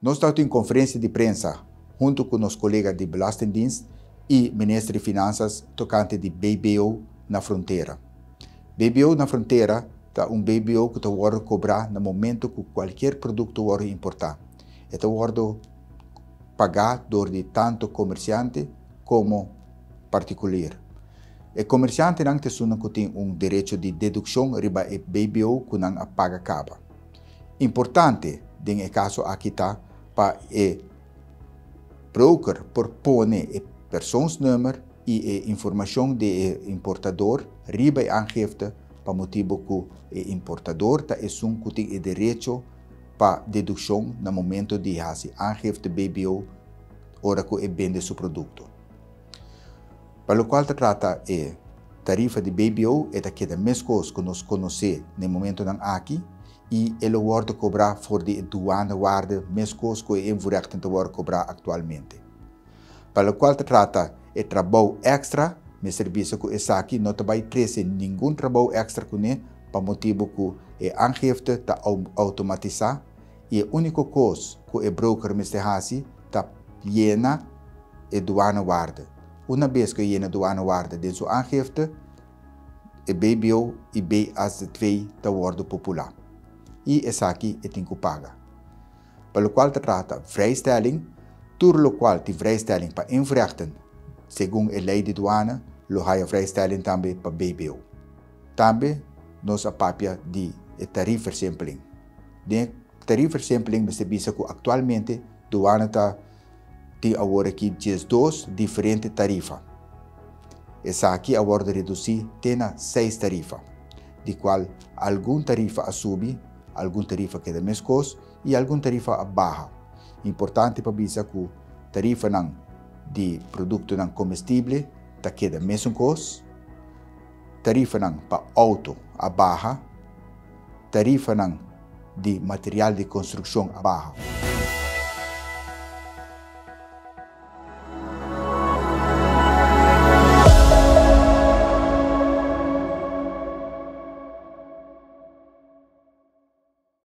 Nós estamos em conferência de imprensa junto com os colegas de Belastingdienst e Ministério de Finanças tocante de BBO na fronteira. BBO na fronteira é BBO que está a cobrar no momento que qualquer produto é importar. Está a pagar de tanto comerciante como particular. O comerciante não tem direito de dedução riba o BBO que não paga caba. Importante, no caso aqui está, para o broker propor o persoonsnummer e a informação do importador riba a aangifte para motivo que o importador tem o direito para dedução no momento de fazer aangifte BBO hora que vende seu produto. Para o qual trata a tarifa de BBO é daquela mesma coisa que nós conhecemos no momento aqui e ele vai cobrar por de douane waarde mesma coisa que o invoerrechten vai cobrar atualmente. Para o qual trata o trabalho extra, me serviço que essa aqui não vai trazer nenhum trabalho extra com ele para motivo que a aangifte está automatizada e a única coisa que o broker me está está llena a douane waarde. Uma vez que je na douane waarde de sua aangifte, o BBO e B as de twee te worden popular. E essa aqui é tem que pagar. Para o qual trata vrijstelling, tudo o qual tem vrijstelling para inverrechten, segundo a lei de douane, lo há vrijstelling também para BBO. Também nós apapia de tarifversimpeling. De tarifversimpeling se visa que atualmente douane tem agora aqui 12 diferentes tarifas. Essa aqui agora reduzir tem 6 tarifas, de qual alguma tarifa a subir, alguma tarifa que é da mesma coisa e alguma tarifa a baixa. Importante para dizer que tarifa de produto comestível está que é da mesma coisa, tarifa para auto a baixa, tarifa de material de construção a baixa.